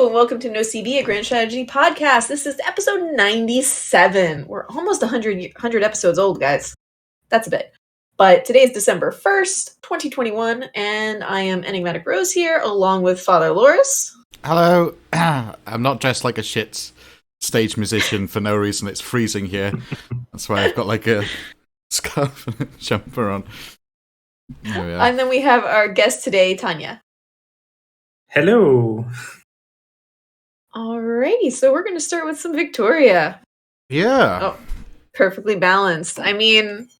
and welcome to No CV, a Grand Strategy podcast. This is episode 97. We're almost 100 episodes old, guys. That's a bit. But today is December 1st, 2021, and I am Enigmatic Rose here, along with Father Loris. Hello. I'm not dressed like a shit stage musician for no reason. It's freezing here. That's why I've got like a scarf and a jumper on. There we are. And then we have our guest today, Tanya. Hello. Alrighty, so we're going to start with some Victoria. Yeah. Oh, perfectly balanced. I mean,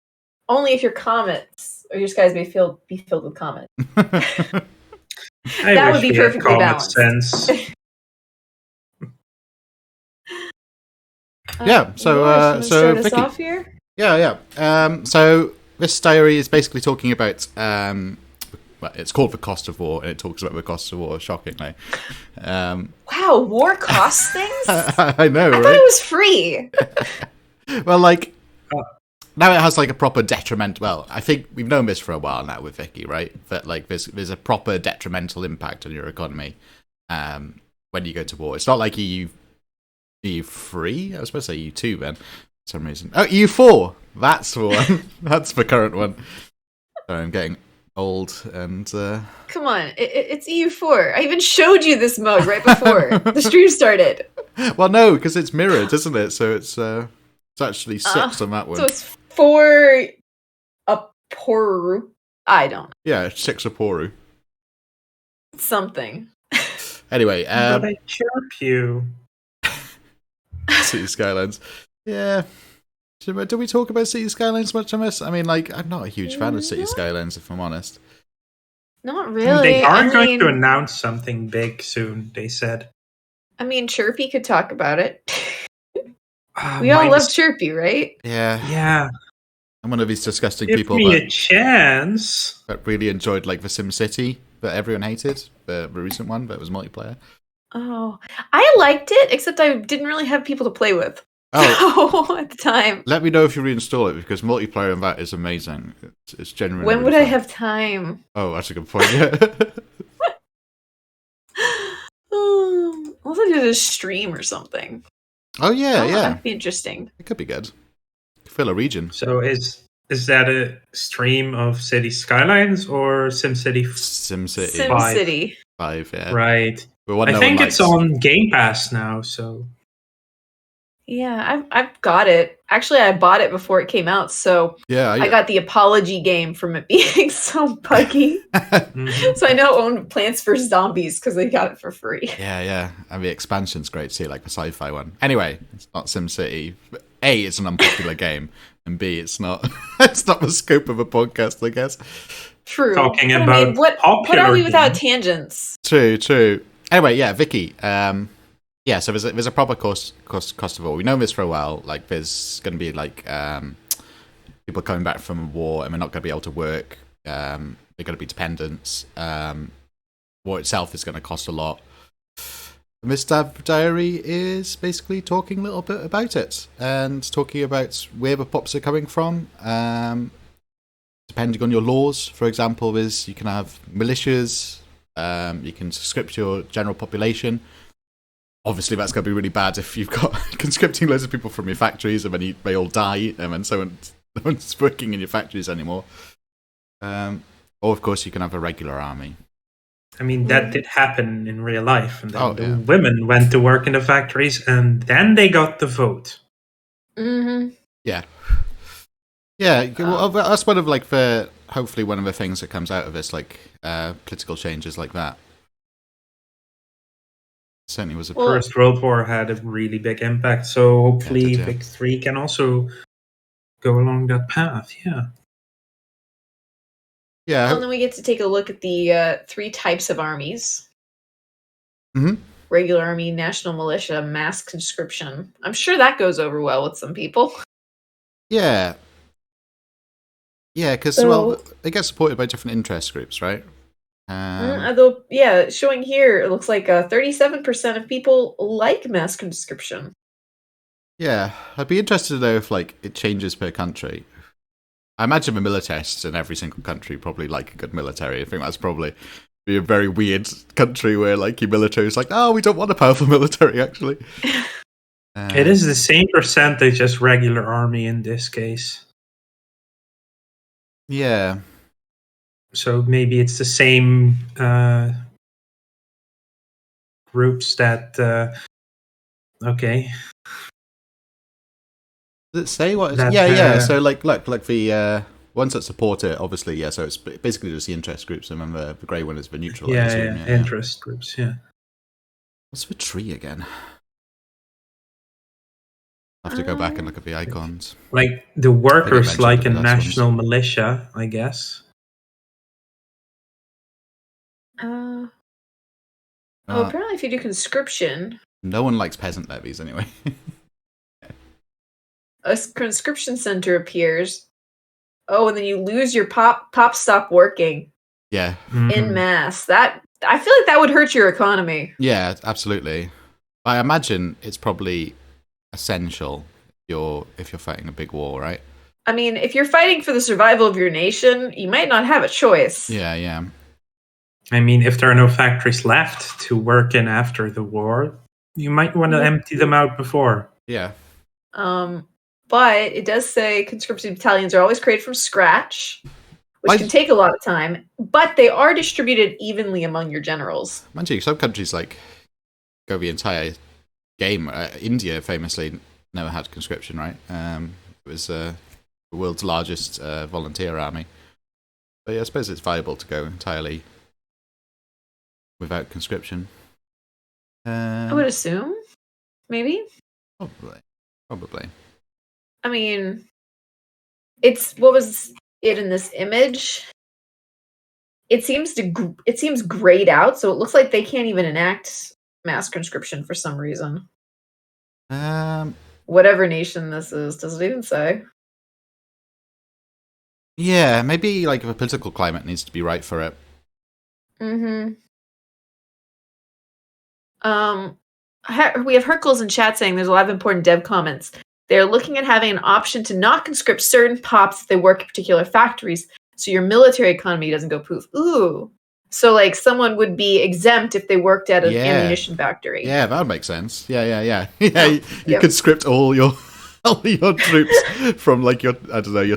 only if your comets or your skies be filled with comets. That would be perfectly balanced. Sense. Yeah. So start us Vicky. off here. Yeah. So this diary is basically talking about. Well, it's called The Cost of War, and it talks about the cost of war, shockingly. Wow, war costs things? I know, I right? thought it was free. Well, like, now it has, like, a proper detriment. Well, I think we've known this for a while now with Vicky, right? That, like, there's a proper detrimental impact on your economy when you go to war. It's not like EU3. I was supposed to say EU2 then, for some reason. Oh, EU4! That's the one. That's the current one. Sorry, I'm getting old and Come on, it's EU4. I even showed you this mug right before the stream started. Well, no, because it's mirrored, isn't it? So it's actually 6 on that one. So it's 4 Aporu. I don't know. Yeah, 6 Aporu. Something. Anyway, But I chirp you. City Skylines. Yeah. Do we talk about City Skylines much on this? I mean, like, I'm not a huge fan of City Skylines, if I'm honest. Not really. They are going to announce something big soon, they said. I mean, Chirpy could talk about it. We all love Chirpy, right? Yeah. Yeah. I'm one of these disgusting Give people me that a chance. really enjoyed, like, the SimCity that everyone hated, the recent one, that was multiplayer. Oh, I liked it, except I didn't really have people to play with. Oh, at the time. Let me know if you reinstall it, because multiplayer in that is amazing. It's genuinely. When would really I fun. have time? Oh, that's a good point. Yeah. Unless I did a stream or something. Oh yeah, yeah. That'd be interesting. It could be good. Fill a region. So is that a stream of City Skylines or SimCity? SimCity. 5, yeah. Right. I think it's on Game Pass now, so... Yeah, I've got it. Actually, I bought it before it came out, so yeah. I got the apology game from it being so buggy. So I now own Plants vs. Zombies because they got it for free. Yeah. And the expansion's great too, like the sci-fi one. Anyway, it's not SimCity. A, it's an unpopular game, and B, it's not it's not the scope of a podcast, I guess. True. Talking but about I mean, what are we without tangents? True. Anyway, yeah, Vicky. Yeah, so there's a proper cost of war. We've known this for a while. Like, there's going to be like people coming back from war and they're not going to be able to work. They're going to be dependents. War itself is going to cost a lot. And this diary is basically talking a little bit about it and talking about where the pops are coming from. Depending on your laws, for example, you can have militias. You can conscript your general population. Obviously, that's going to be really bad if you've got conscripting loads of people from your factories and then they all die and then no one's working in your factories anymore. Or, of course, you can have a regular army. I mean, that did happen in real life. And then the women went to work in the factories and then they got the vote. Mm-hmm. Yeah. Yeah, well, that's one of, like, hopefully one of the things that comes out of this, like, political changes like that. Certainly was First World War had a really big impact, so hopefully Vic 3 can also go along that path. Yeah. And then we get to take a look at the 3 types of armies. Mm-hmm. Regular army, national militia, mass conscription. I'm sure that goes over well with some people. Yeah. Yeah, because they get supported by different interest groups, right? Although, showing here, it looks like 37% of people like mass conscription. Yeah, I'd be interested to know if, like, it changes per country. I imagine the militarists in every single country probably like a good military. I think that's probably be a very weird country where like your military is like, oh, we don't want a powerful military actually. It is the same percentage as regular army in this case. Yeah. So maybe it's the same groups that. Okay. Does it say what? That, yeah. So like the ones that support it, obviously, yeah. So it's basically just the interest groups, and then the grey one is the neutral. Yeah, interest groups. Yeah. What's the tree again? I'll have to go back and look at the icons. Like the workers, like a national militia, I guess. Apparently if you do conscription... No one likes peasant levies anyway. A conscription center appears. Oh, and then you lose your pops stop working. Yeah. In mass. That I feel like that would hurt your economy. Yeah, absolutely. I imagine it's probably essential if you're fighting a big war, right? I mean, if you're fighting for the survival of your nation, you might not have a choice. Yeah. I mean, if there are no factories left to work in after the war, you might want to empty them out before. Yeah. But it does say conscription battalions are always created from scratch, which can take a lot of time, but they are distributed evenly among your generals. Mind you, some countries like go the entire game. India famously never had conscription, right? It was the world's largest volunteer army. But yeah, I suppose it's viable to go entirely without conscription. I would assume, maybe. Probably. I mean, what was it in this image? It seems grayed out, so it looks like they can't even enact mass conscription for some reason. Whatever nation this is, does it even say? Yeah, maybe like the political climate needs to be right for it. We have Hercules in chat saying there's a lot of important dev comments. They're looking at having an option to not conscript certain pops if they work at particular factories, so your military economy doesn't go poof. Ooh. So, like, someone would be exempt if they worked at an ammunition factory. Yeah, that would make sense. Yeah. You conscript all your troops from, like, your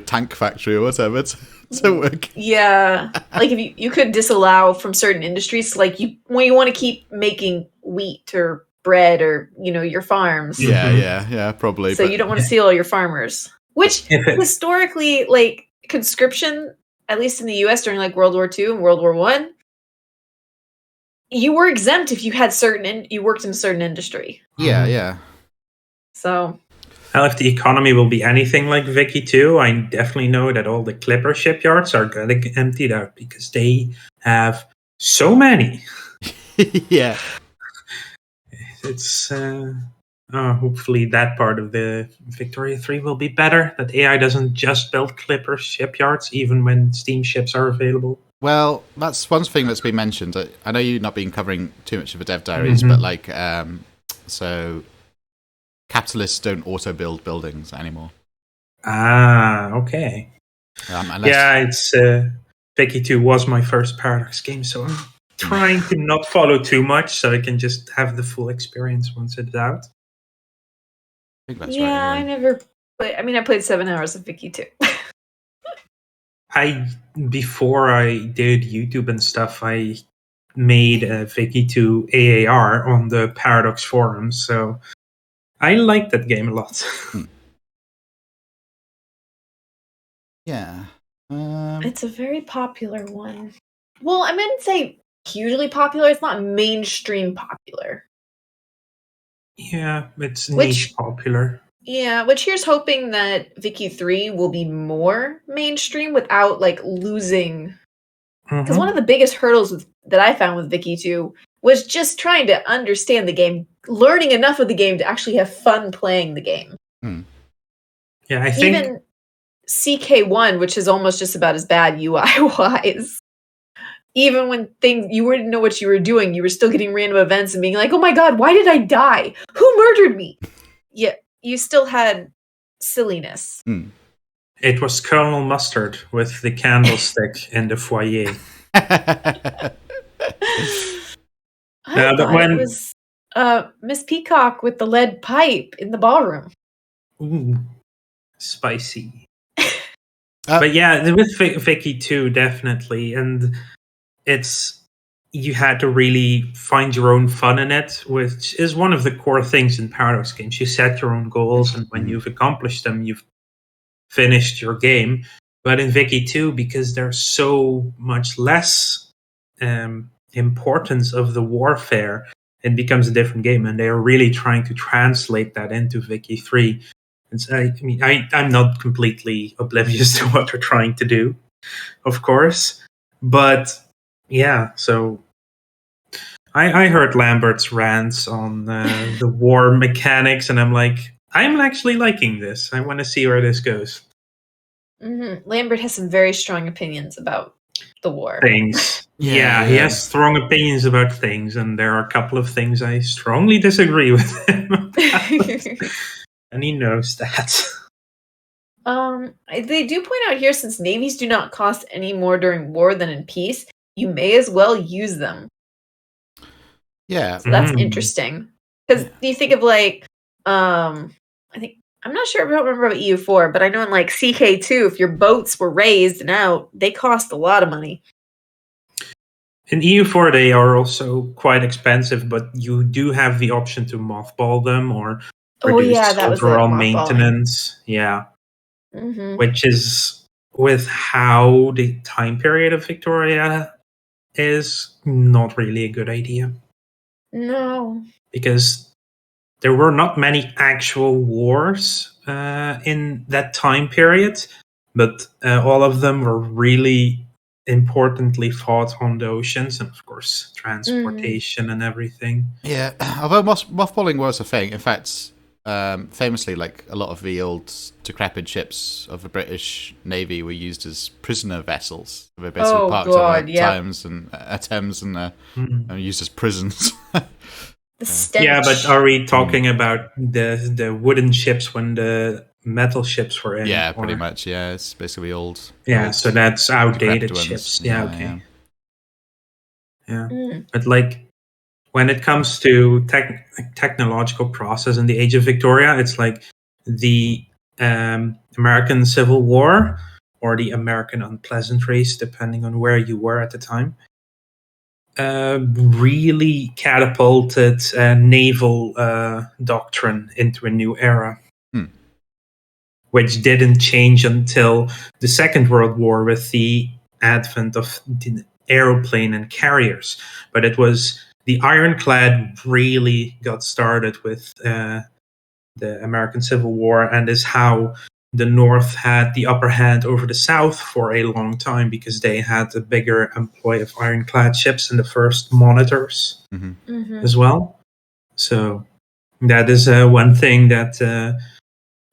tank factory or whatever to work. Yeah. Like, if you could disallow from certain industries, like, when you want to keep making wheat or bread or, your farms. Yeah, probably. So you don't want to steal all your farmers. Which, historically, like, conscription, at least in the U.S. during, like, World War II and World War I, you were exempt if you had you worked in a certain industry. Yeah. So... Well, if the economy will be anything like Vicky 2, I definitely know that all the Clipper shipyards are going to get emptied out because they have so many. Yeah. It's hopefully that part of the Victoria 3 will be better, that AI doesn't just build Clipper shipyards even when steamships are available. Well, that's one thing that's been mentioned. I know you've not been covering too much of the dev diaries, but like, so capitalists don't auto-build buildings anymore. Ah, okay. It's Vicky 2 was my first Paradox game, so I'm trying to not follow too much so I can just have the full experience once it's out. I think that's right. I never played. I mean, I played 7 hours of Vicky 2. Before I did YouTube and stuff, I made a Vicky 2 AAR on the Paradox forums, so I like that game a lot. Yeah. It's a very popular one. Well, I wouldn't say hugely popular. It's not mainstream popular. Yeah, it's niche popular. Yeah, which here's hoping that Vicky 3 will be more mainstream without, like, losing... Because one of the biggest hurdles that I found with Vicky 2 was just trying to understand the game, learning enough of the game to actually have fun playing the game. Yeah, I think... Even CK1, which is almost just about as bad UI-wise, even when you wouldn't know what you were doing, you were still getting random events and being like, oh my god, why did I die? Who murdered me? Yeah. You still had silliness. It was Colonel Mustard with the candlestick in the foyer. I thought it was Miss Peacock with the lead pipe in the ballroom. Ooh, spicy. But yeah, with Vicky too, definitely. And you had to really find your own fun in it, which is one of the core things in Paradox games. You set your own goals, and when you've accomplished them, you've finished your game. But in Vicky 2, because there's so much less importance of the warfare, it becomes a different game, and they are really trying to translate that into Vicky 3. And I'm not completely oblivious to what they're trying to do, of course, but yeah. So I heard Lambert's rants on the war mechanics, and I'm like, I'm actually liking this. I want to see where this goes. Mm-hmm. Lambert has some very strong opinions about the war. Things. Yeah, he has strong opinions about things, and there are a couple of things I strongly disagree with him about. And he knows that. They do point out here, since navies do not cost any more during war than in peace, you may as well use them. Yeah. So that's interesting. Because you think of I'm not sure, I don't remember about EU4, but I know in CK2, if your boats were raised and out, they cost a lot of money. In EU4, they are also quite expensive, but you do have the option to mothball them or reduce overall maintenance. Yeah. Mm-hmm. Which is, with how the time period of Victoria is, not really a good idea. No. Because there were not many actual wars in that time period, but all of them were really importantly fought on the oceans, and of course transportation and everything. Yeah, although mothballing was a thing. In fact, famously, a lot of the old decrepit ships of the British Navy were used as prisoner vessels. They were basically parked over Thames and used as prisons. The stench. Yeah, but are we talking about the wooden ships when the metal ships were in? Yeah, pretty much. Yeah, it's basically old. Yeah, so that's outdated ships. Yeah, okay. Yeah, but when it comes to technological process in the Age of Victoria, it's like the American Civil War or the American Unpleasantries, depending on where you were at the time. Really catapulted naval doctrine into a new era, which didn't change until the Second World War with the advent of the aeroplane and carriers. But it was the ironclad really got started with the American Civil War, and is how the North had the upper hand over the South for a long time, because they had a bigger employ of ironclad ships and the first monitors as well. So that is one thing that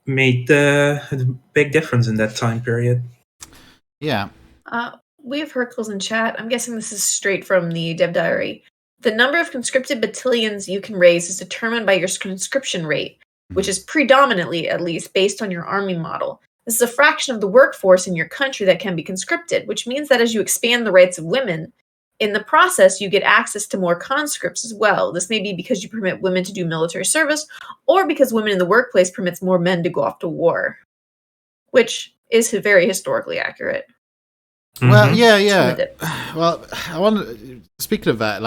made a big difference in that time period. Yeah. We have Hercules in chat. I'm guessing this is straight from the Dev Diary. The number of conscripted battalions you can raise is determined by your conscription rate, which is predominantly, at least, based on your army model. This is a fraction of the workforce in your country that can be conscripted, which means that as you expand the rights of women, in the process, you get access to more conscripts as well. This may be because you permit women to do military service, or because women in the workplace permits more men to go off to war, which is very historically accurate. Well, yeah. Well, I want. Speaking of that,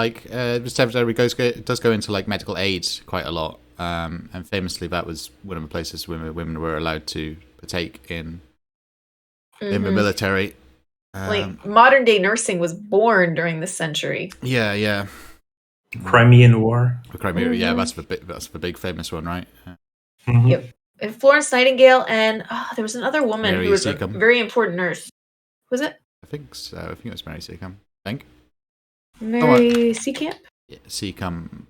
this episode does go into medical aid quite a lot, and famously, that was one of the places women were allowed to partake in the military. Modern day nursing was born during this century. Yeah. Crimean War. Crimea, yeah, that's the big famous one, right? Yep. And Florence Nightingale, and there was another woman who was a very important nurse. Was it? I think so. I think it was Mary Seacombe. I think. Mary Seacamp? Yeah, Seacombe.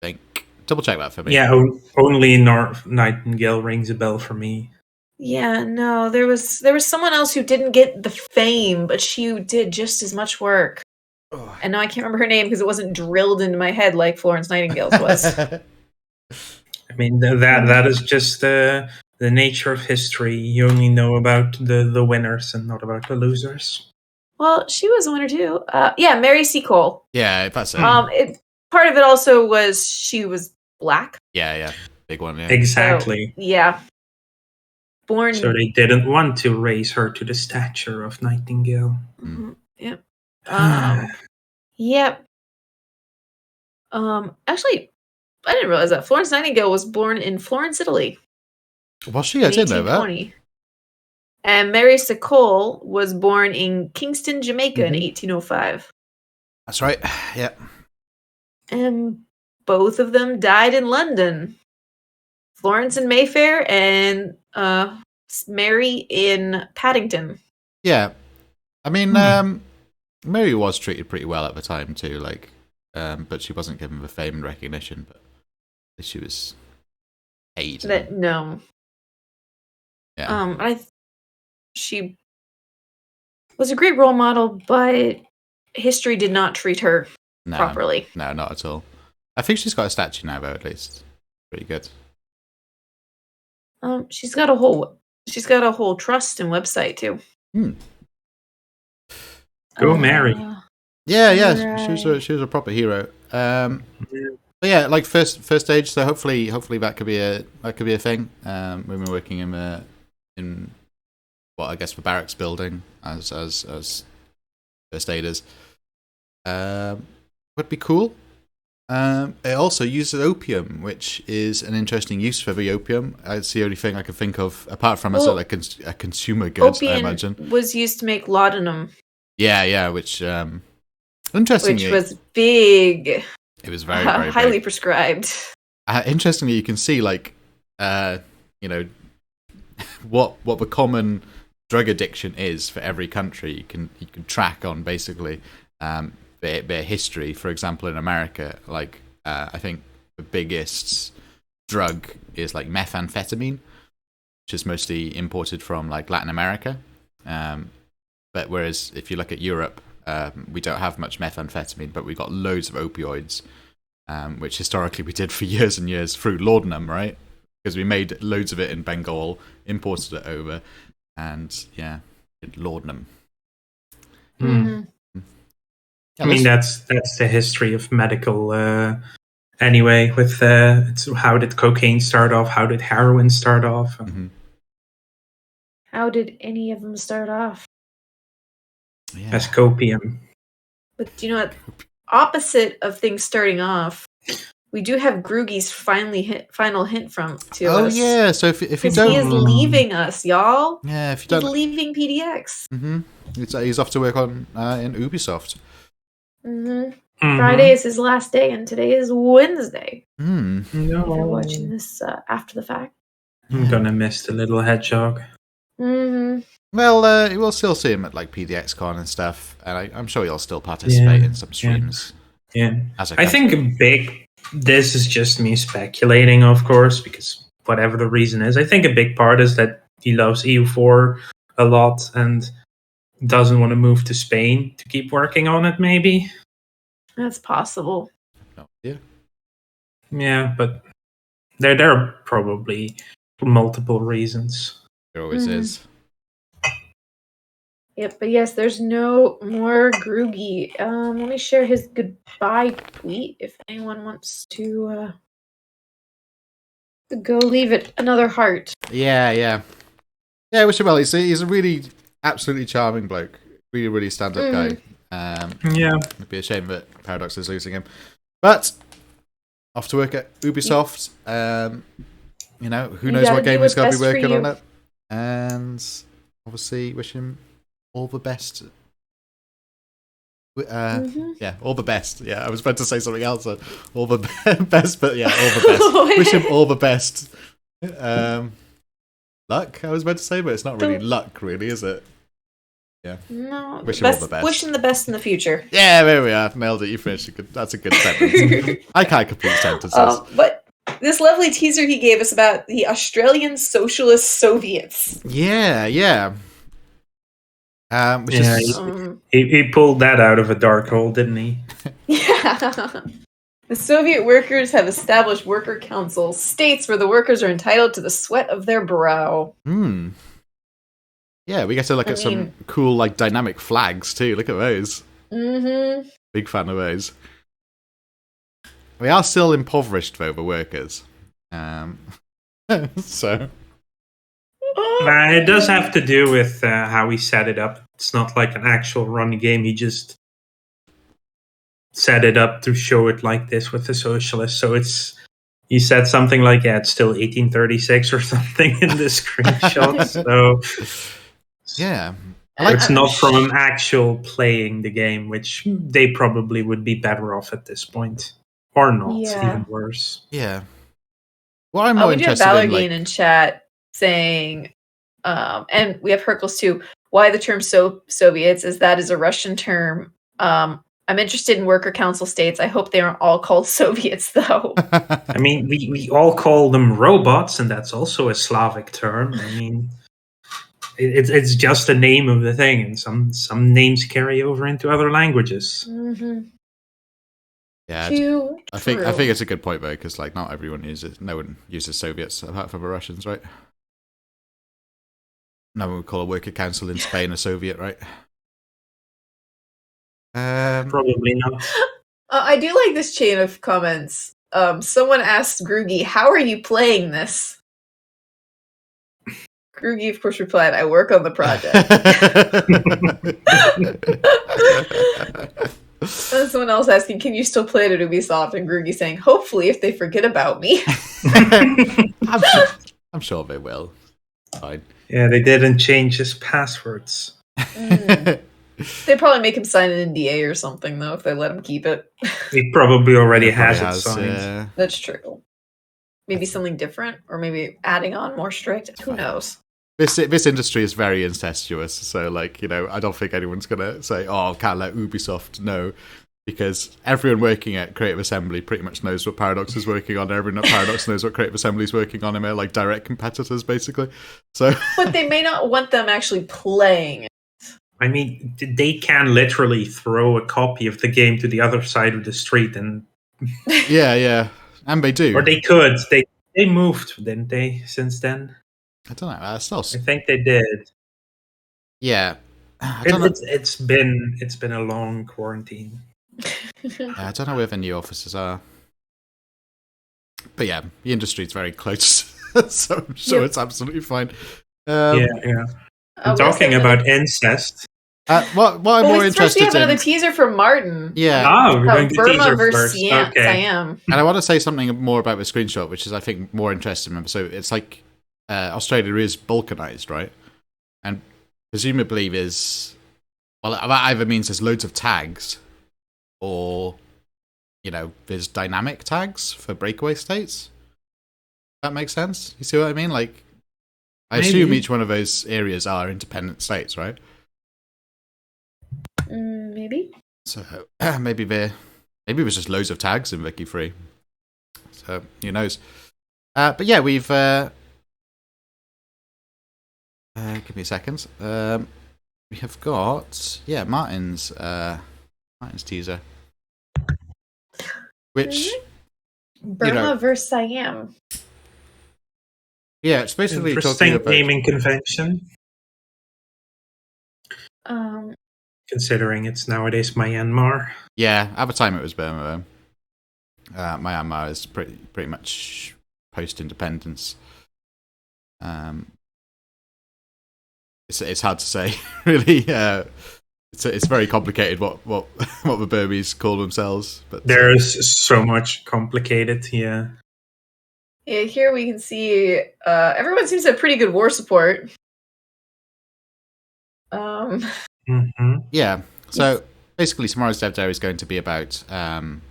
I think. Double check that for me. Yeah, only Nightingale rings a bell for me. Yeah, no, there was someone else who didn't get the fame, but she did just as much work. Oh. And now I can't remember her name because it wasn't drilled into my head like Florence Nightingale's was. I mean, that is just the nature of history. You only know about the winners and not about the losers. Well, she was a winner too. Yeah, Mary C. Cole. Yeah, that's it. Part of it also was she was black. Yeah. Big one, yeah. Exactly. So, yeah. Born. So they didn't want to raise her to the stature of Nightingale. Yep. Yep. Actually, I didn't realize that Florence Nightingale was born in Florence, Italy. Was she? I didn't know that. And Mary C. Cole was born in Kingston, Jamaica in 1805. That's right. Yeah. And both of them died in London. Florence in Mayfair and Mary in Paddington. Yeah. I mean, Mary was treated pretty well at the time too, like, but she wasn't given the fame and recognition, but she was paid. No. Yeah. She was a great role model, but history did not treat her properly. No, not at all. I think she's got a statue now, though. At least, pretty good. She's got a whole trust and website too. Go Mary. Yeah. Right. She was a proper hero. But yeah, like first stage. So hopefully that could be a thing. We've been working in what I guess the barracks building as first aiders. Would be cool. It also uses opium, which is an interesting use for the opium. It's the only thing I can think of, apart from as a consumer good, I imagine. Was used to make laudanum. Yeah, which interestingly, which was big. It was very, very highly big. prescribed. Interestingly, you can see like what the common drug addiction is for every country. You can track on basically their history. For example, in America, like I think the biggest drug is like methamphetamine, which is mostly imported from like Latin America. But whereas if you look at Europe, we don't have much methamphetamine, but we got loads of opioids, which historically we did for years and years through laudanum, right? Because we made loads of it in Bengal, imported it over, and yeah, laudanum. I mean, that's the history of medical. Anyway, with how did cocaine start off? How did heroin start off? How did any of them start off? As copium. But do you know what? Opposite of things starting off, we do have Groogy's final hint to us. Oh yeah, so if you don't, he is leaving us, y'all. Yeah, if you don't, he's leaving PDX. He's off to work on in Ubisoft. Friday is his last day, and today is Wednesday. No. If you're watching this after the fact, I'm gonna miss the little hedgehog. Well, we'll still see him at like PDX Con and stuff, and I'm sure he'll still participate in some streams. Yeah, I think this is just me speculating, of course, because whatever the reason is, I think a big part is that he loves EU4 a lot and doesn't want to move to Spain to keep working on it. Maybe that's possible. Yeah, but there are probably multiple reasons. There always is. Yep, but yes, there's no more Groogy. Let me share his goodbye tweet if anyone wants to go leave it another heart. Yeah. I wish him well. He's a really absolutely charming bloke. Really, really stand-up guy. It'd be a shame that Paradox is losing him. But off to work at Ubisoft. Who knows what game he's going to be working on it. And obviously wish him all the best. Yeah, all the best. Yeah, I was meant to say something else. All the best, but yeah, all the best. Wish him all the best. Luck, I was meant to say, but it's not really luck, really, is it? Yeah. No. Wish him all the best. Wish him the best in the future. Yeah, there we are. Nailed it. You finished. That's a good sentence. I can't complete sentences. But this lovely teaser he gave us about the Australian Socialist Soviets. Yeah. He pulled that out of a dark hole, didn't he? Yeah. The Soviet workers have established worker councils, states where the workers are entitled to the sweat of their brow. Yeah, we get to look at some cool, like, dynamic flags, too. Look at those. Mm-hmm. Big fan of those. We are still impoverished, though, the workers. So... It does have to do with how he set it up. It's not like an actual run game. He just set it up to show it like this with the socialists. So he said something like, it's still 1836 or something in the screenshot. So yeah. It's not from actual playing the game, which they probably would be better off at this point. Or not, even worse. Yeah. Well, I'm more we do have interested Valorgain in chat saying, and we have Hercules too, why the term Soviets is that is a Russian term. I'm interested in worker council states. I hope they aren't all called Soviets, though. I mean, we all call them robots, and that's also a Slavic term. I mean, it's just the name of the thing, and some names carry over into other languages. Mm-hmm. Yeah, I think it's a good point though, because like no one uses Soviets apart from the Russians, right? No one would call a worker council in Spain a Soviet, right? Probably not. I do like this chain of comments. Someone asked Groogy, "How are you playing this?" Groogy, of course, replied, "I work on the project." And someone else asking, "Can you still play it at Ubisoft?" And Groogy saying, "Hopefully, if they forget about me." I'm sure they will. Fine. Yeah, they didn't change his passwords. They'd probably make him sign an NDA or something, though, if they let him keep it. He probably already has it signed. Yeah. That's true. Maybe something different, or maybe adding on more strict. Who knows? This industry is very incestuous, so like, I don't think anyone's gonna say, "Oh, can't let Ubisoft know," because everyone working at Creative Assembly pretty much knows what Paradox is working on. Everyone at Paradox knows what Creative Assembly is working on, and they're like direct competitors, basically. So, but they may not want them actually playing it. I mean, they can literally throw a copy of the game to the other side of the street, and yeah, and they do. Or they could. They moved, didn't they? Since then, I don't know. I think they did. Yeah, it's been a long quarantine. I don't know where the new offices are, but yeah, the industry's very close, so I'm sure it's absolutely fine. Yeah. Talking about incest. What I'm more interested in... We have another teaser from Martin. Yeah. We're going to Burma teaser versus first. Siam. And I want to say something more about the screenshot, which is, I think, more interesting. So it's like Australia is balkanized, right? And presumably that either means there's loads of tags, or, there's dynamic tags for breakaway states. That makes sense? You see what I mean? Like, I assume each one of those areas are independent states, right? Maybe. So maybe there's just loads of tags in Wiki 3. So who knows? But yeah, we've give me a second. We have got Martin's teaser, which Burma versus Siam. Yeah, it's basically interesting talking about naming convention. Considering it's nowadays Myanmar. Yeah, at the time it was Burma. Myanmar is pretty much post-independence. It's hard to say, really. It's very complicated what the Burmese call themselves. But there's so much complicated, yeah. Yeah, here we can see everyone seems to have pretty good war support. Yeah, so basically tomorrow's Dev Diary is going to be about the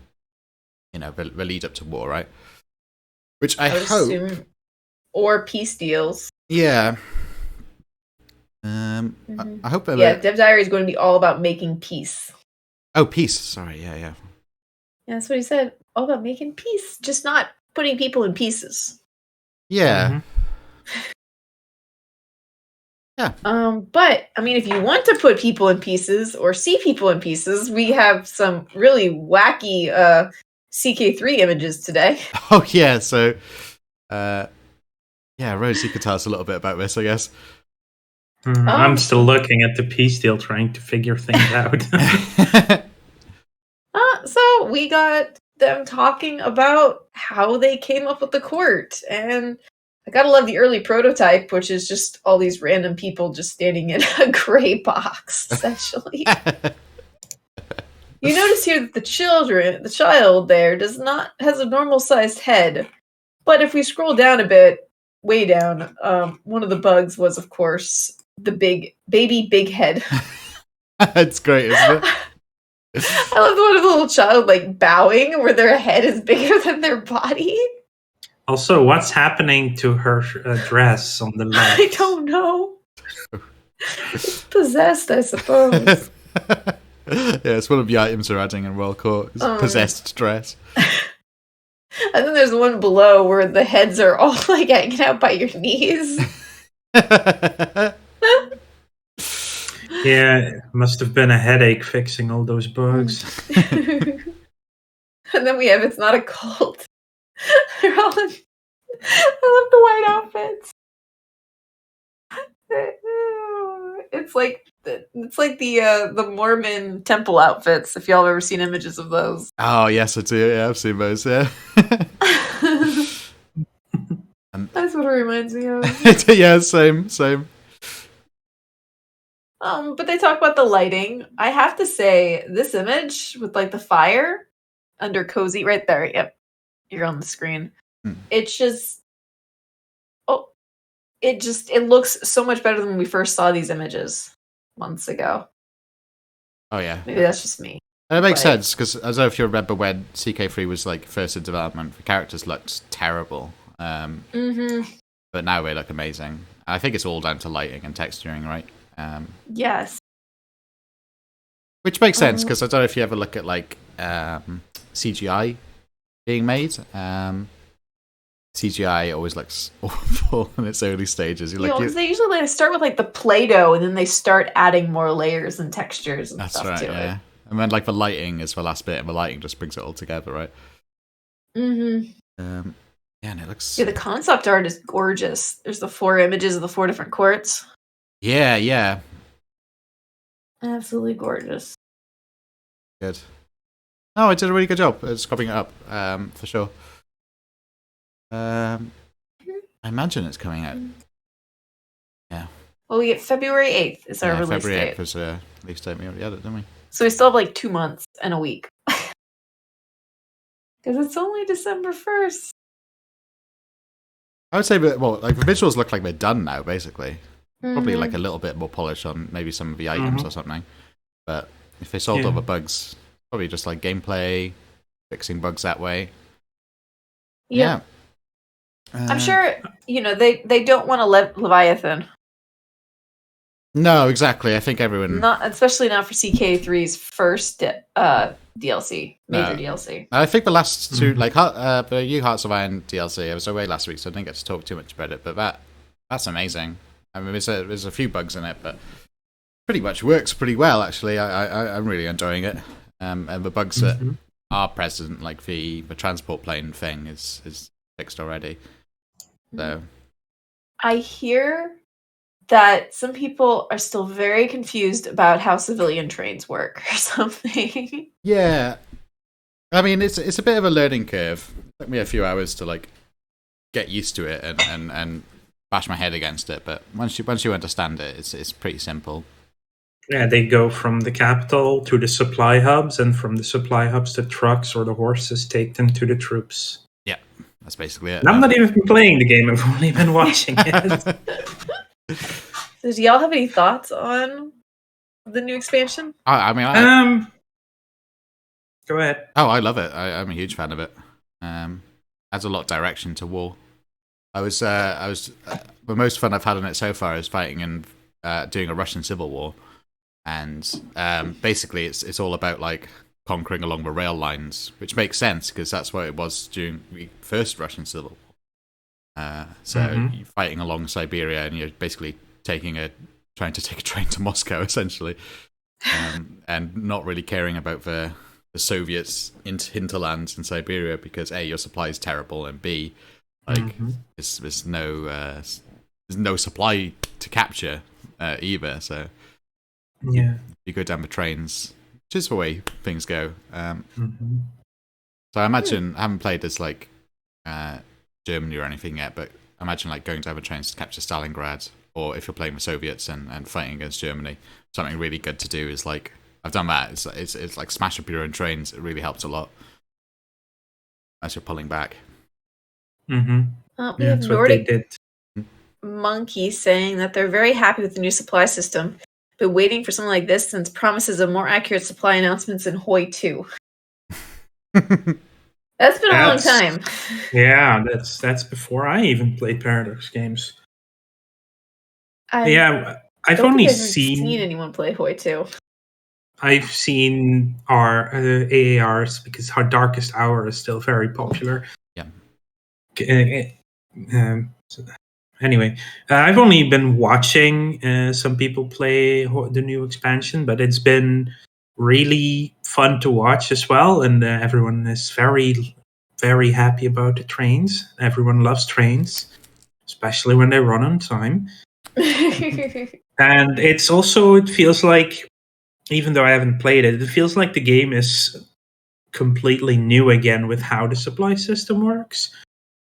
lead up to war, right? Which I hope assume, or peace deals. Yeah. I hope that Dev Diary is going to be all about making peace. Oh, peace. Sorry, yeah. Yeah, that's what he said. All about making peace, just not putting people in pieces. Yeah. Yeah. But I mean, if you want to put people in pieces or see people in pieces, we have some really wacky CK3 images today. Oh yeah, so Rose, you could tell us a little bit about this, I guess. I'm still looking at the peace deal, trying to figure things out. So we got them talking about how they came up with the court, and I gotta love the early prototype, which is just all these random people just standing in a gray box, essentially. You notice here that the child there has a normal sized head, but if we scroll down a bit, way down, one of the bugs was, of course, the baby big head. It's great, isn't it? I love the one of the little child like bowing where their head is bigger than their body. Also, what's happening to her dress on the left? I don't know. It's possessed, I suppose. Yeah, it's one of the items they're adding in World Court. It's possessed dress. And then there's one below where the heads are all like hanging out by your knees. Yeah, it must have been a headache fixing all those bugs. And then we have It's Not a Cult. They're all in... I love the white outfits. It's like the Mormon temple outfits, if y'all have ever seen images of those. Oh yes, I do. Yeah, I've seen those. Yeah. That's what it reminds me of. Yeah, same. But they talk about the lighting. I have to say, this image with like the fire under cozy right there. Yep, you're on the screen. It's just, it looks so much better than when we first saw these images months ago. Oh yeah, maybe that's just me. And it makes sense because I don't know if you remember when CK3 was like first in development, the characters looked terrible. But now they look amazing. I think it's all down to lighting and texturing, right? Yes. Which makes sense because I don't know if you ever look at like CGI being made. CGI always looks awful in its early stages. They usually start with like the Play-Doh and then they start adding more layers and textures and stuff to it. And then like the lighting is the last bit, and the lighting just brings it all together, right? And it looks. Yeah, the concept art is gorgeous. There's the 4 images of the 4 different courts. Yeah. Absolutely gorgeous. Good. Oh, I did a really good job at scrubbing it up, for sure. I imagine it's coming out. Yeah. Well, we get February 8th is our release February 8th date. was release date. We already had it, didn't we? So we still have like 2 months and a week. Because it's only December 1st. I would say that, well, like the visuals look like they're done now, basically. Probably like a little bit more polish on maybe some of the items or something. But if they solved all the bugs, probably just like gameplay, fixing bugs that way. Yeah. I'm sure, they don't want to Leviathan. No, exactly. I think everyone... especially not for CK3's first DLC, major DLC. I think the last 2, like the New Hearts of Iron DLC, I was away last week, so I didn't get to talk too much about it, but that's amazing. I mean, there's a few bugs in it, but pretty much works pretty well, actually. I'm really enjoying it. And the bugs that are present, like the transport plane thing, is fixed already. So I hear that some people are still very confused about how civilian trains work or something. Yeah. I mean, it's a bit of a learning curve. It took me a few hours to like get used to it and bash my head against it, but once you understand it, it's pretty simple. Yeah, they go from the capital to the supply hubs, and from the supply hubs, the trucks or the horses take them to the troops. Yeah, that's basically it. And I'm not even playing the game, I've only been watching it. So do y'all have any thoughts on the new expansion? I mean, go ahead. Oh, I love it. I'm a huge fan of it. Adds a lot of direction to war. The most fun I've had on it so far is fighting and doing a Russian civil war, and basically it's all about like conquering along the rail lines, which makes sense because that's what it was during the first Russian civil war. You're fighting along Siberia, and you're basically trying to take a train to Moscow, essentially, and not really caring about the Soviets' hinterlands in Siberia because A, your supply is terrible, and B, like there's no supply to capture either. So yeah, you go down the trains, which is the way things go. So I imagine I haven't played as like Germany or anything yet, but I imagine like going down the trains to capture Stalingrad, or if you're playing with Soviets and fighting against Germany, something really good to do is like I've done that. It's like smash up your own trains. It really helps a lot as you're pulling back. We have Nordic Monkey saying that they're very happy with the new supply system, but waiting for something like this since promises of more accurate supply announcements in Hoi 2. That's been a long time. Yeah, that's before I even played Paradox games. I've only seen anyone play Hoi 2. I've seen our AARs because our Darkest Hour is still very popular. Yeah. Anyway, I've only been watching some people play the new expansion, but it's been really fun to watch as well. And everyone is very, very happy about the trains. Everyone loves trains, especially when they run on time. And it feels like, even though I haven't played it, it feels like the game is completely new again with how the supply system works.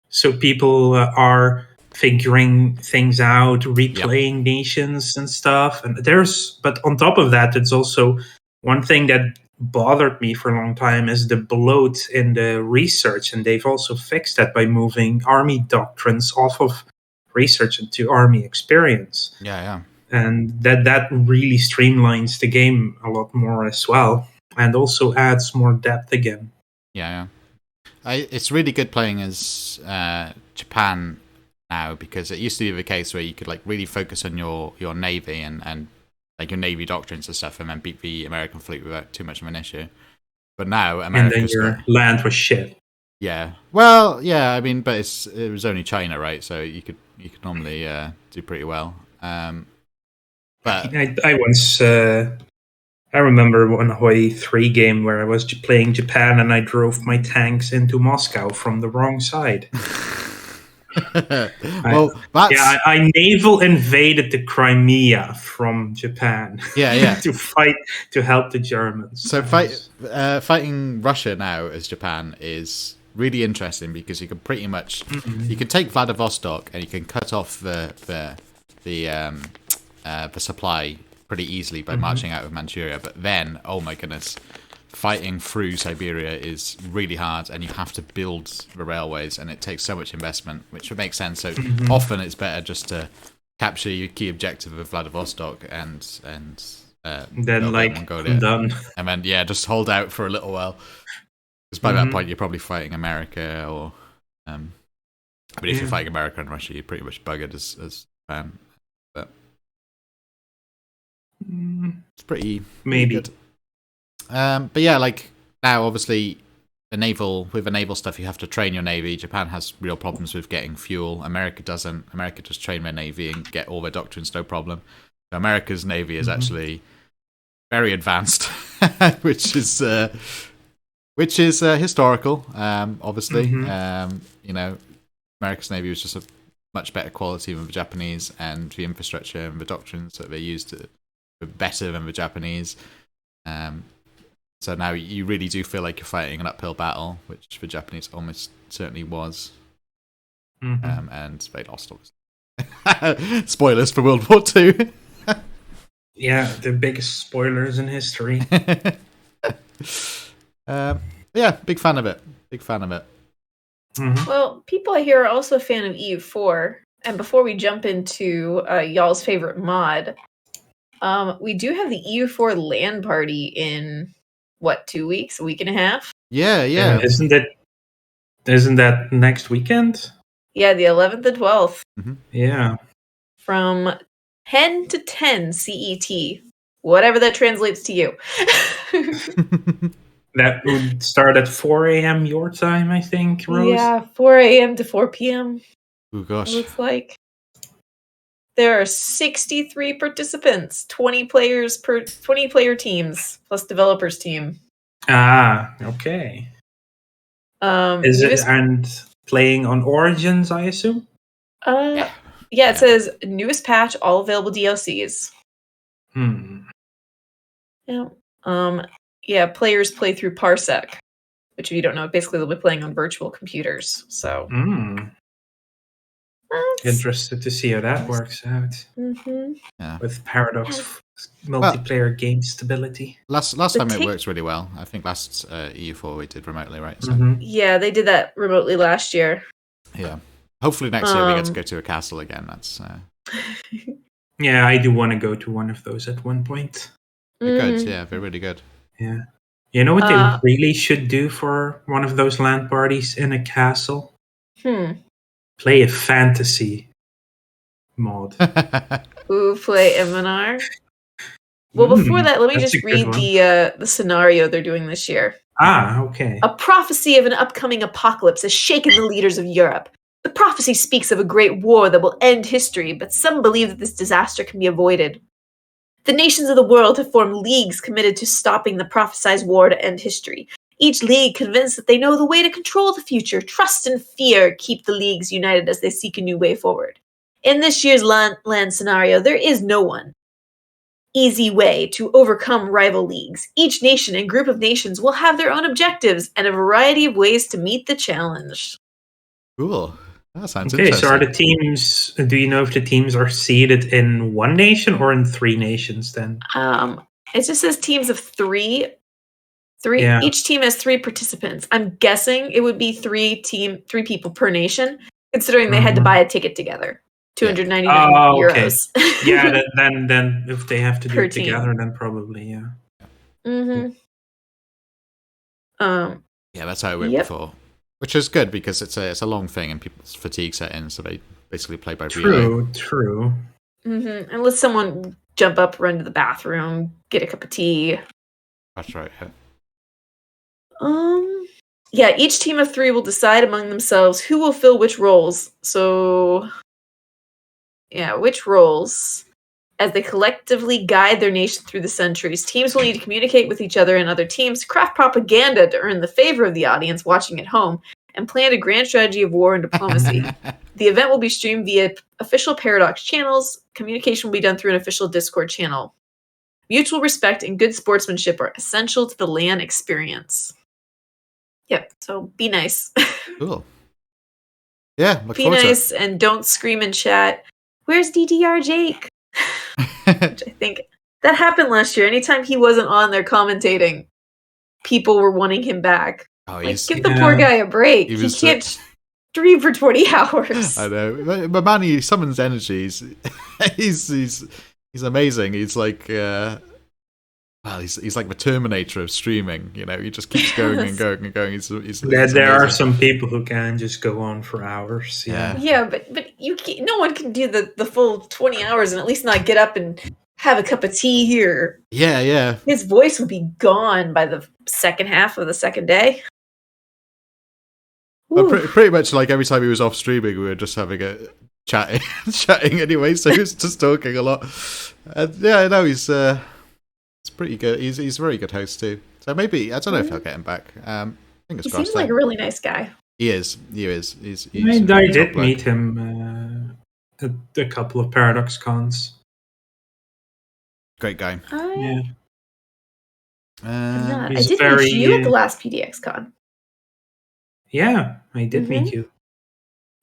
So people are figuring things out, replaying nations and stuff. And but on top of that, it's also one thing that bothered me for a long time is the bloat in the research. And they've also fixed that by moving army doctrines off of research into army experience. Yeah. And that really streamlines the game a lot more as well, and also adds more depth again. Yeah. It's really good playing as Japan now, because it used to be the case where you could like really focus on your navy and like your navy doctrines and stuff, and then beat the American fleet without too much of an issue. But now America's and then your land was shit. Yeah. Well, yeah. I mean, but it was only China, right? So you could normally do pretty well. But I once I remember one Hoi 3 game where I was playing Japan and I drove my tanks into Moscow from the wrong side. I naval invaded the Crimea from Japan. Yeah. to help the Germans. So fighting Russia now as Japan is really interesting, because you can pretty much you can take Vladivostok and you can cut off the supply pretty easily by marching out of Manchuria. But then, oh my goodness, fighting through Siberia is really hard, and you have to build the railways, and it takes so much investment, which would make sense. So often it's better just to capture your key objective of Vladivostok and then I'm done. And then just hold out for a little while. Because by that point you're probably fighting America, or but if you're fighting America and Russia, you're pretty much buggered as Japan. But it's pretty good. But yeah, like now obviously with the naval stuff you have to train your navy. Japan has real problems with getting fuel. America doesn't. America just train their navy and get all their doctrines, no problem. So America's navy is actually very advanced, which is historical, obviously. America's navy was just a much better quality than the Japanese, and the infrastructure and the doctrines that they used were better than the Japanese. So now you really do feel like you're fighting an uphill battle, which the Japanese almost certainly was. And they lost, obviously. Spoilers for World War II. Yeah, the biggest spoilers in history. Yeah, big fan of it. Well, people here are also a fan of EU4. And before we jump into y'all's favorite mod, we do have the EU4 LAN party in, 2 weeks? A week and a half? Yeah. Isn't that next weekend? Yeah, the 11th and 12th. Yeah. From 10 to 10 CET. Whatever that translates to you. That would start at 4 a.m. your time, I think, Rose? Yeah, 4 a.m. to 4 p.m. Oh, gosh. Looks like. There are 63 participants, 20 player teams, plus developers team. Ah, okay. And playing on Origins, I assume? Yeah, it says newest patch, all available DLCs. Yeah. Players play through Parsec, which if you don't know, basically they'll be playing on virtual computers. So interested to see how that works out. With Paradox multiplayer game stability. Last time it worked really well. I think last EU4 we did remotely, right? So. Yeah, they did that remotely last year. Yeah. Hopefully next year we get to go to a castle again. That's. Yeah, I do want to go to one of those at one point. They're good, yeah, they're really good. Yeah. You know what they really should do for one of those LAN parties in a castle? Play a fantasy mod. Ooh, play MNR. Well, before that, let me just read the scenario they're doing this year. Okay. A prophecy of an upcoming apocalypse has shaken the leaders of Europe. The prophecy speaks of a great war that will end history, but some believe that this disaster can be avoided. The nations of the world have formed leagues committed to stopping the prophesized war to end history. Each league convinced that they know the way to control the future. Trust and fear keep the leagues united as they seek a new way forward. In this year's land scenario, there is no one easy way to overcome rival leagues. Each nation and group of nations will have their own objectives and a variety of ways to meet the challenge. Cool. That sounds interesting. So are the teams, do you know if the teams are seeded in one nation or in 3 nations then? It just says teams of 3. Yeah. Each team has 3 participants. I'm guessing it would be 3 people per nation, considering they had to buy a ticket together. 299 euros. Yeah, then if they have to do it together, then probably, yeah. Yeah, that's how it worked before. Which is good because it's a long thing and people's fatigue set in, so they basically play by relay. True. Unless someone jump up, run to the bathroom, get a cup of tea. That's right, yeah. Each team of 3 will decide among themselves who will fill which roles. So, yeah, which roles. As they collectively guide their nation through the centuries, teams will need to communicate with each other and other teams, craft propaganda to earn the favor of the audience watching at home, and plan a grand strategy of war and diplomacy. The event will be streamed via official Paradox channels. Communication will be done through an official Discord channel. Mutual respect and good sportsmanship are essential to the LAN experience. Yep, so be nice. Cool. Yeah, look be forward nice to it. And don't scream in chat, "Where's DDR Jake?" Which I think that happened last year. Anytime he wasn't on there commentating, people were wanting him back. Give the poor guy a break. He can't stream for 20 hours. I know. But man, he summons energies. He's amazing. He's like he's like the Terminator of streaming, you know, he just keeps going and going and going. There are some people who can just go on for hours. Yeah, but no one can do the full 20 hours and at least not get up and have a cup of tea here. Yeah. His voice would be gone by the second half of the second day. Pretty much like every time he was off streaming, we were just having a chatting anyway, so he was just talking a lot. And yeah, I know he's pretty good. He's a very good host too. So maybe I don't know if I'll get him back. Fingers crossed. He seems like a really nice guy. He is. I did meet him at a couple of Paradox cons. Great guy. Yeah. I did meet you at the last PDX con. Yeah, I did meet you.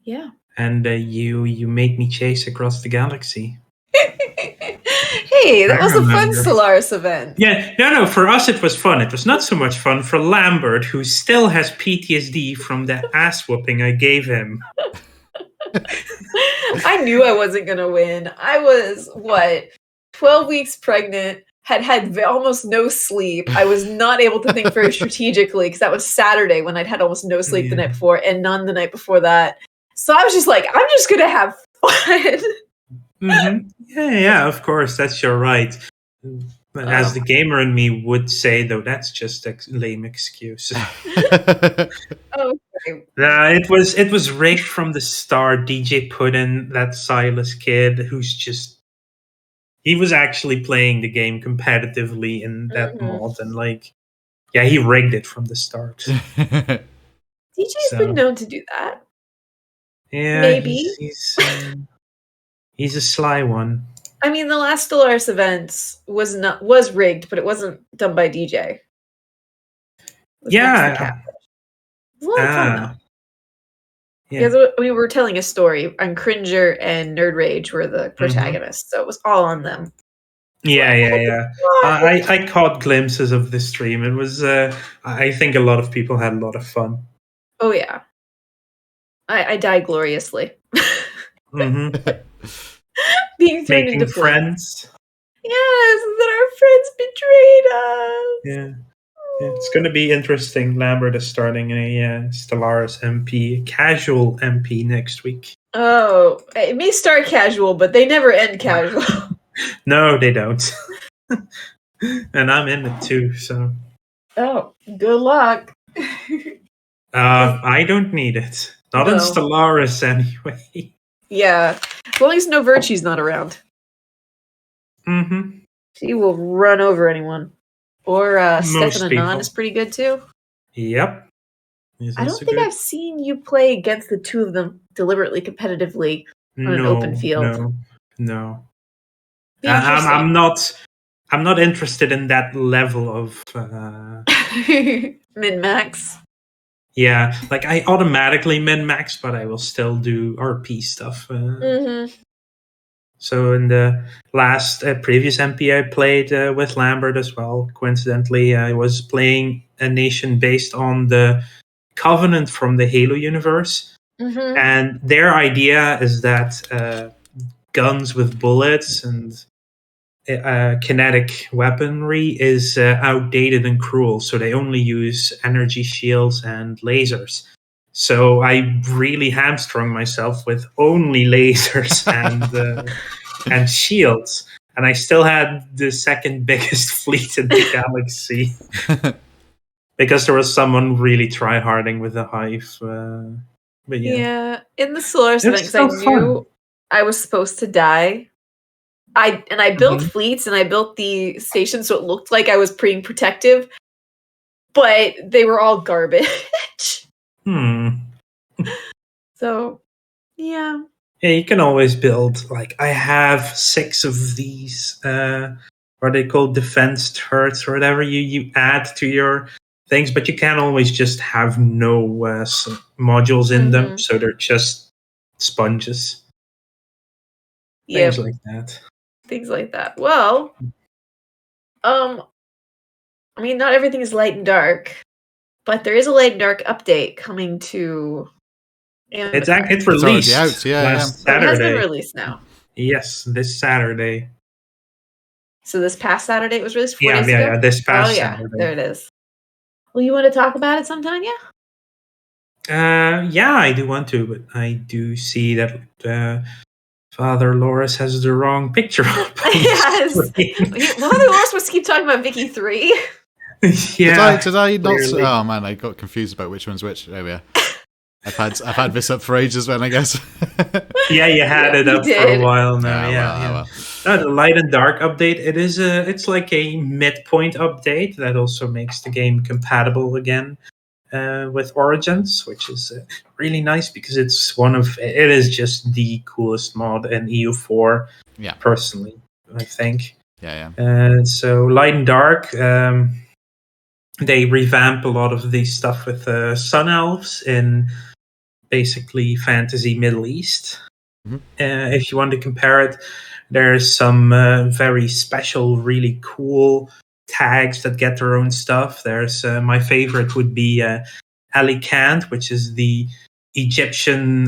Yeah. And you made me chase across the galaxy. Hey, that was a fun Solaris event. Yeah, no, for us it was fun. It was not so much fun for Lambert, who still has PTSD from the ass whooping I gave him. I knew I wasn't going to win. I was, 12 weeks pregnant, had almost no sleep. I was not able to think very strategically because that was Saturday when I'd had almost no sleep the night before and none the night before that. So I was just like, I'm just going to have fun. Mm-hmm. Yeah, of course, that's your right. But as the gamer in me would say, though, that's just a lame excuse. Okay. It was rigged from the start. DJ put in that Silas kid who's just... He was actually playing the game competitively in that mod, and he rigged it from the start. DJ's been known to do that. Yeah, maybe. He's a sly one. I mean, the last Stellaris event was rigged, but it wasn't done by DJ. It was next to Catfish. It was a lot of fun, though. Yeah. Because we were telling a story, and Cringer and Nerd Rage were the protagonists, so it was all on them. Yeah. I caught glimpses of the stream. It was, I think a lot of people had a lot of fun. Oh, yeah. I died gloriously. Mm-hmm. Being thrown Making into friends. Yes, that our friends betrayed us. Yeah, it's going to be interesting. Lambert is starting a Stellaris MP, casual MP next week. Oh, it may start casual, but they never end casual. No, they don't. And I'm in it too, so. Oh, good luck. I don't need it. Not in Stellaris, anyway. Yeah, as long as no Virtue's not around. Mm-hmm. She will run over anyone. Or Stefan Anon is pretty good too. Yep. I don't think I've seen you play against the two of them deliberately competitively on an open field. No. I'm not interested in that level of min-max. Yeah, like I automatically min-max, but I will still do RP stuff. So in the last previous MP I played with Lambert as well. Coincidentally, I was playing a nation based on the Covenant from the Halo universe. And their idea is that guns with bullets and kinetic weaponry is outdated and cruel. So they only use energy shields and lasers. So I really hamstrung myself with only lasers and shields. And I still had the second biggest fleet in the galaxy. Because there was someone really try-harding with the Hive. But yeah, in the Stellaris event, because I knew I was supposed to die. I built fleets and I built the stations so it looked like I was being protective. But they were all garbage. So, yeah. Yeah, you can always build, like, I have 6 of these, what are they called, defense turrets or whatever you add to your things, but you can't always just have no modules in them, so they're just sponges. Things like that. Things like that. Well, I mean, not everything is light and dark, but there is a light and dark update coming to Amazon. It's released last Saturday. It has been released now. Yes, this Saturday. So this past Saturday it was released 4 days ago? Yeah, this past Saturday. There it is. Well, you want to talk about it sometime, yeah, I do want to, but I do see that Father Loris has the wrong picture up. Yes. Father Loris wants to keep talking about Vicky 3. Yeah. Did I not? Oh man, I got confused about which one's which. There we are. I've had this up for ages, man. I guess. Yeah, you had it up for a while now. Well. The light and dark update. It's like a midpoint update that also makes the game compatible again with Origins, which is really nice because it is just the coolest mod in EU4. Yeah. Personally, I think. Yeah. So light and dark. They revamp a lot of the stuff with Sun Elves in basically fantasy Middle East. If you want to compare it, there's some very special, really cool tags that get their own stuff. There's my favorite would be Alicant, which is the Egyptian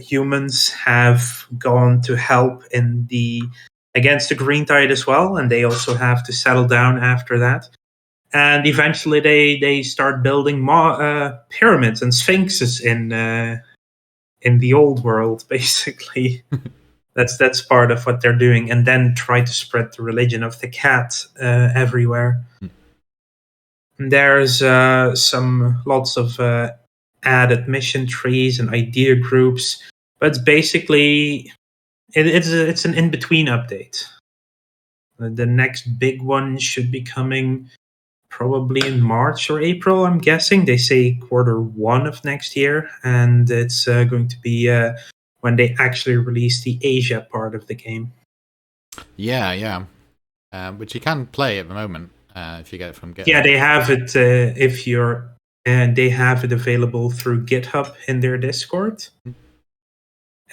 humans have gone to help against the Green Tide as well, and they also have to settle down after that. And eventually they start building pyramids and sphinxes in the old world, basically. That's part of what they're doing. And then try to spread the religion of the cat everywhere. There's lots of added mission trees and idea groups. But it's basically, it's an in-between update. The next big one should be coming probably in March or April, I'm guessing. They say Q1 of next year, and it's going to be when they actually release the Asia part of the game. Yeah. Which you can play at the moment if you get it from GitHub. Yeah, they have it they have it available through GitHub in their Discord.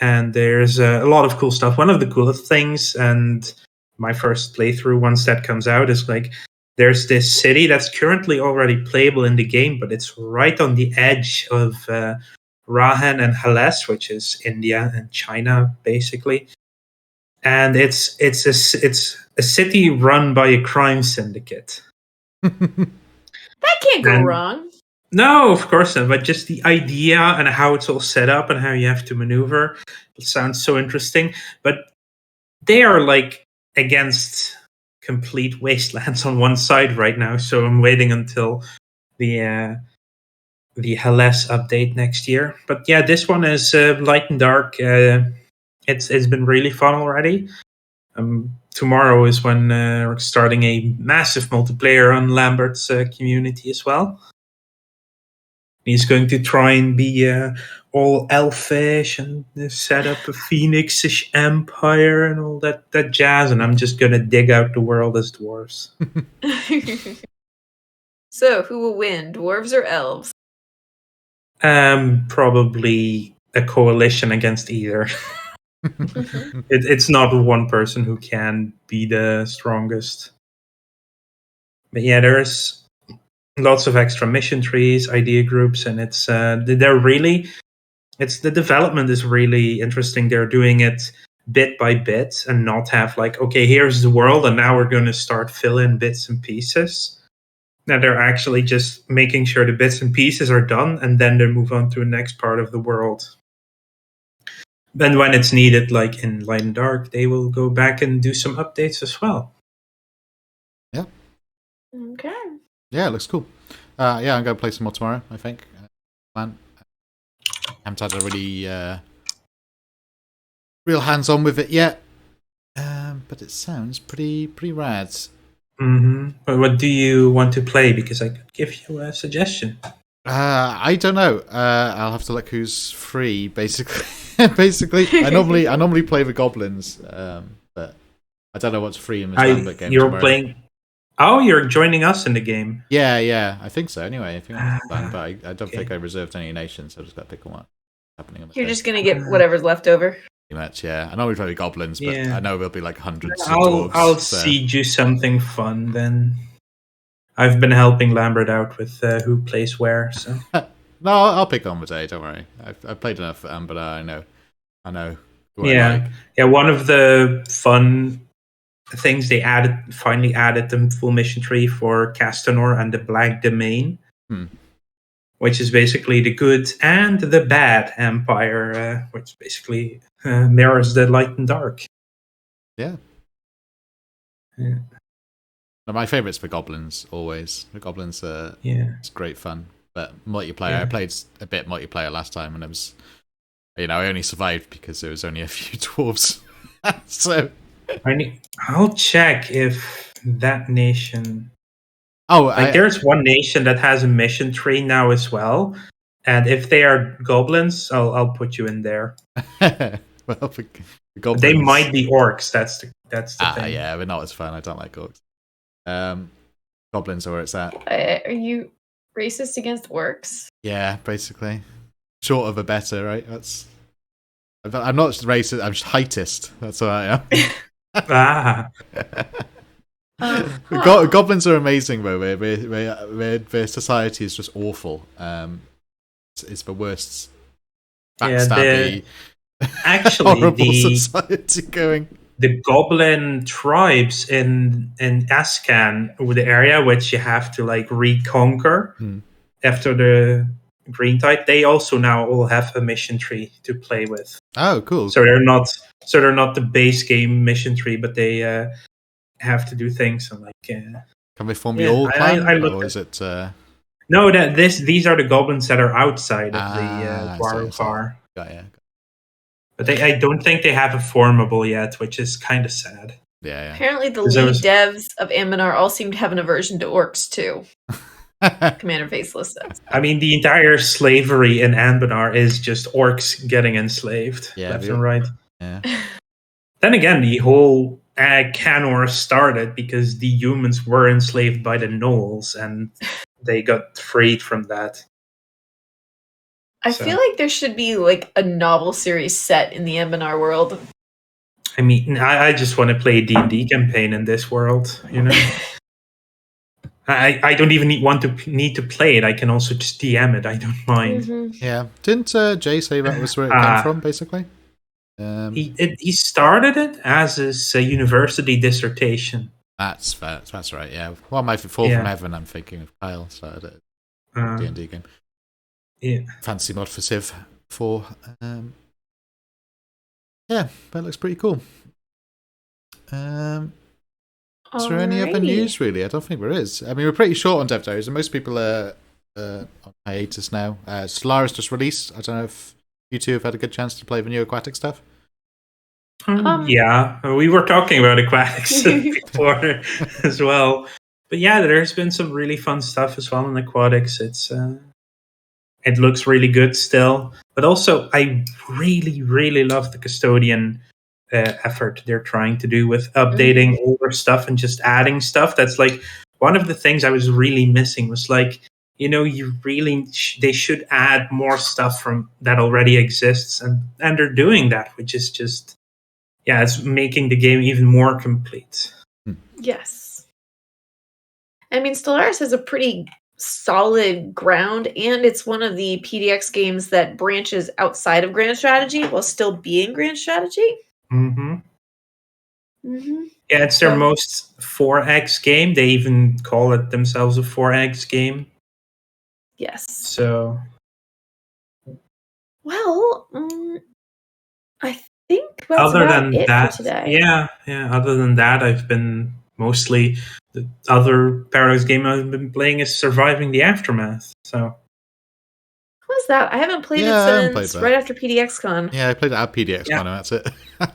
And there's a lot of cool stuff. One of the coolest things, and my first playthrough once that comes out, is like there's this city that's currently already playable in the game, but it's right on the edge of Rahan and Hales, which is India and China, basically. And it's a city run by a crime syndicate. That can't go wrong. No, of course not. But just the idea and how it's all set up and how you have to maneuver, it sounds so interesting. But they are like against complete wastelands on one side right now. So I'm waiting until the Hales update next year. But yeah, this one is light and dark. It's been really fun already. Tomorrow is when we're starting a massive multiplayer on Lambert's community as well. He's going to try and be all elfish and set up a phoenix-ish empire and all that jazz, and I'm just going to dig out the world as dwarves. So, who will win, dwarves or elves? Probably a coalition against either. It's not one person who can be the strongest. But yeah, there's lots of extra mission trees, idea groups, and it's the development is really interesting. They're doing it bit by bit and not have like, okay, here's the world and now we're going to start fill in bits and pieces. Now they're actually just making sure the bits and pieces are done, and then they move on to the next part of the world. Then when it's needed, like in Light and Dark, they will go back and do some updates as well. Yeah. Okay. Yeah, it looks cool. I'm going to play some more tomorrow, I think. I haven't had a really real hands-on with it yet, but it sounds pretty rad. Mm-hmm. But what do you want to play? Because I could give you a suggestion. I don't know. I'll have to look who's free, basically. I normally play the goblins, but I don't know what's free in the Lambert game. You're tomorrow. Playing. Oh, you're joining us in the game. Yeah, I think so. Anyway, if you want to plan, but I don't think I reserved any nations, so I just got to pick one. Happening. You're just gonna get whatever's left over. Pretty much, yeah. I know we play goblins, but I know there'll be like hundreds. I'll seed you something fun then. I've been helping Lambert out with who plays where. So no, I'll pick on today. Don't worry. I've played enough, but I know. Who I like. Yeah. One of the fun things they finally added the full mission tree for Castanor and the Black Domain, which is basically the good and the bad empire, which basically mirrors the Light and Dark. Yeah. No, my favourite's for goblins, always. The goblins it's great fun. But multiplayer, I played a bit multiplayer last time, and it was, I only survived because there was only a few dwarves. So I'll check if that nation. Oh, there's one nation that has a mission tree now as well, and if they are goblins, I'll put you in there. Well, the goblins, they might be orcs. That's the thing. Yeah, but not as fun. I don't like orcs. Goblins are where it's at. Are you racist against orcs? Yeah, basically. Short of a better, right? I'm not racist. I'm just heightist. That's what I am. Goblins are amazing, though. Their society is just awful. It's the worst backstabby, horrible society going. The goblin tribes in Ascan, with the area which you have to like reconquer after the Green Tide, they also now all have a mission tree to play with. Oh, cool! So they're not the base game mission tree, but they have to do things and like. Can they form the all clan, or is it? No, these are the goblins that are outside of the Dwarvar. Yeah. But I don't think they have a formable yet, which is kind of sad. Yeah. Apparently, the lead devs of Aminar all seem to have an aversion to orcs too. Commander Faceless says. I mean, the entire slavery in Anbenar is just orcs getting enslaved left and right. Yeah. Then again, the whole Canor started because the humans were enslaved by the gnolls, and they got freed from that. I feel like there should be like a novel series set in the Embanar world. I mean, I just want to play a D&D campaign in this world, you know? I don't even need to play it. I can also just DM it. I don't mind. Mm-hmm. Yeah. Didn't Jay say that was where it came from, basically? He started it as his university dissertation. That's right, yeah. Well, my Fall from Heaven, I'm thinking of Kyle started it. D&D game. Yeah. Fancy mod for Civ 4. Yeah, that looks pretty cool. Is there any other news, really? I don't think there is. I mean, we're pretty short on Dev Diaries, and most people are on hiatus now. Solaris just released. I don't know if you two have had a good chance to play the new aquatic stuff. Yeah, we were talking about aquatics before as well. But yeah, there's been some really fun stuff as well in aquatics. It looks really good still. But also, I really, really love the custodian effort they're trying to do with updating older stuff and just adding stuff. That's like one of the things I was really missing was like, you know, you really they should add more stuff from that already exists, and they're doing that, which is just it's making the game even more complete. Yes. I mean, Stellaris has a pretty solid ground, and it's one of the PDX games that branches outside of Grand Strategy while still being Grand Strategy. Mm-hmm. Mm-hmm. Yeah, it's their most 4X game. They even call it themselves a 4X game. Yes. So, well, I think that's about it for today. Yeah. Other than that, I've been mostly the other Paradox game I've been playing is Surviving the Aftermath. So. What's that? I haven't played it since right after PDXCon. Yeah, I played it at PDXCon, and that's it.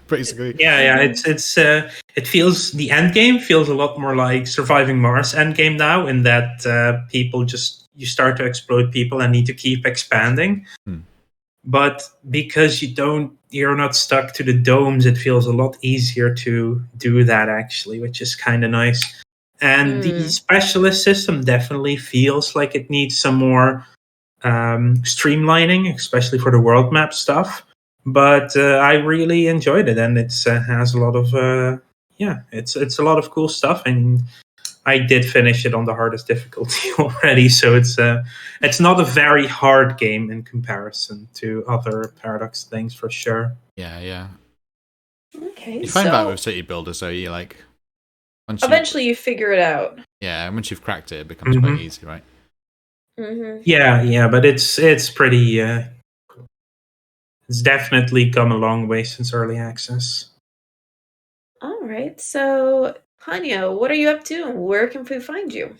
Basically. Yeah. It feels the end game feels a lot more like Surviving Mars end game now, in that you start to explode people and need to keep expanding. But because you're not stuck to the domes, it feels a lot easier to do that actually, which is kind of nice. And the specialist system definitely feels like it needs some more streamlining, especially for the world map stuff. But I really enjoyed it, and it has a lot of it's a lot of cool stuff, and I did finish it on the hardest difficulty already, so it's not a very hard game in comparison to other Paradox things for sure. Yeah. Okay, you find that with city builders, so you like eventually you figure it out. Yeah, and once you've cracked it, it becomes quite easy, right? Mm-hmm. Yeah, but it's pretty. It's definitely come a long way since early access. All right, so Tanya, what are you up to? Where can we find you?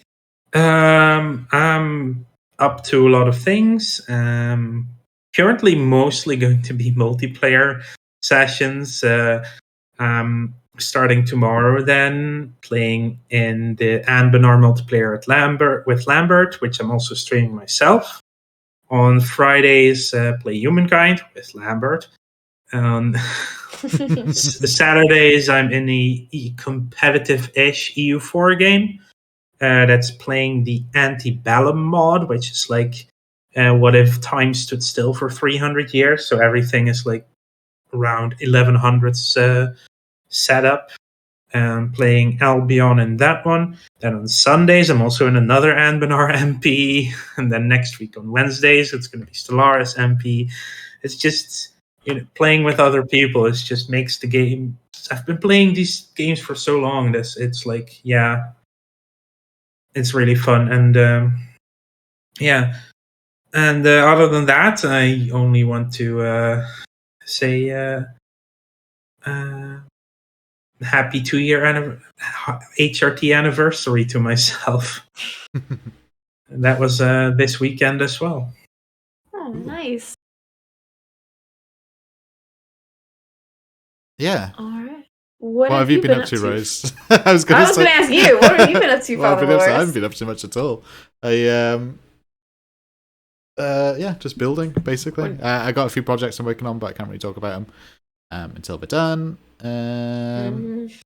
I'm up to a lot of things. Currently, mostly going to be multiplayer sessions. Starting tomorrow, then playing in the Anbenar multiplayer with Lambert, which I'm also streaming myself. On Fridays, play Humankind with Lambert. Saturdays, I'm in a competitive-ish EU4 game that's playing the Antebellum mod, which is like what if time stood still for 300 years? So everything is like around 1100s setup. Playing Albion in that one. Then on Sundays, I'm also in another Anbenar MP. And then next week on Wednesdays, it's going to be Stellaris MP. It's just, playing with other people. It just makes the game. I've been playing these games for so long. It's like, it's really fun. And And other than that, I only want to say happy 2-year HRT anniversary to myself. That was this weekend as well. Oh, nice. Yeah. All right. What have you been up to, Rose? I was going to ask you. What have you been up to, Father Loris? I haven't been up to much at all. Just building, basically. I got a few projects I'm working on, but I can't really talk about them until they're done. That's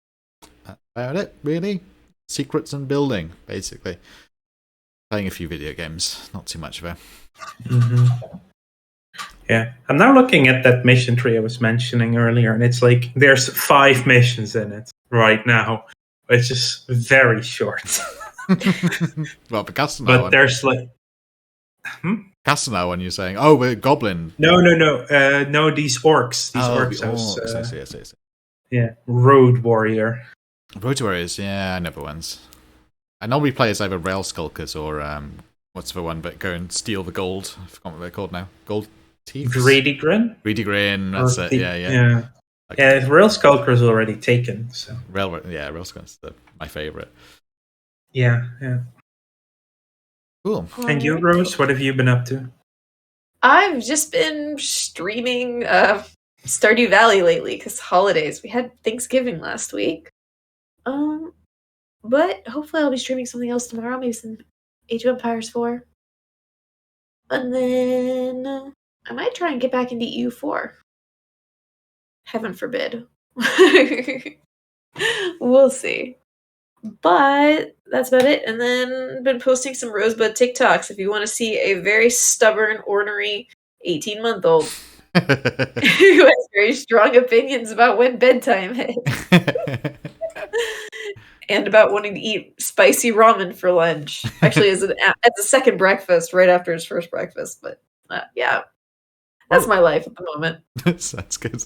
about it, really. Secrets and building, basically. Playing a few video games, not too much of it. Yeah, I'm now looking at that mission tree I was mentioning earlier, and it's like there's 5 missions in it right now. It's just very short. Well, the Castanau but one. There's like... Castanau one, you're saying? Oh, we're Goblin. No, these orcs. These orcs. Yes. Yeah, Road Warrior. Road Warriors, yeah, I never wins. I normally play as either Rail Skulkers or what's the one, but go and steal the gold. I forgot what they're called now. Gold Thieves? Greedy Grin? Greedy Grin, that's it, yeah. Yeah, Rail Skulker is already taken. So. Rail Skulkers, my favourite. Yeah. Cool. And you, Rose, what have you been up to? I've just been streaming Stardew Valley lately, because holidays. We had Thanksgiving last week. But hopefully I'll be streaming something else tomorrow, maybe some Age of Empires 4. And then I might try and get back into EU4. Heaven forbid. We'll see. But that's about it. And then been posting some Rosebud TikToks if you want to see a very stubborn, ornery 18-month-old who has very strong opinions about when bedtime is. And about wanting to eat spicy ramen for lunch. Actually, as a second breakfast, right after his first breakfast. But yeah, that's my life at the moment. That's good.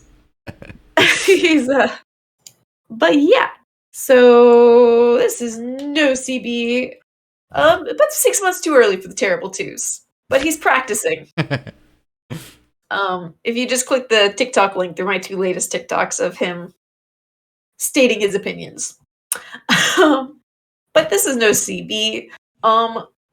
But yeah, so this is no CB. About 6 months too early for the terrible twos, but he's practicing. If you just click the TikTok link, they're my 2 latest TikToks of him stating his opinions. But this is no CB.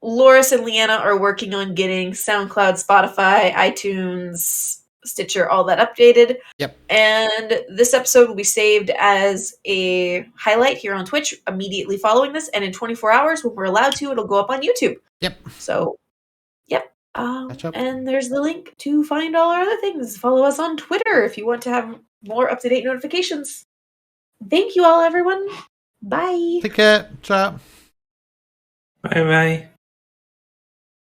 Loris and Leanna are working on getting SoundCloud, Spotify, iTunes, Stitcher, all that updated. Yep. And this episode will be saved as a highlight here on Twitch immediately following this. And in 24 hours, when we're allowed to, it'll go up on YouTube. Yep. So, yep. And there's the link to find all our other things. Follow us on Twitter if you want to have more up-to-date notifications. Thank you all, everyone. Bye. Take care. Ciao. Bye-bye.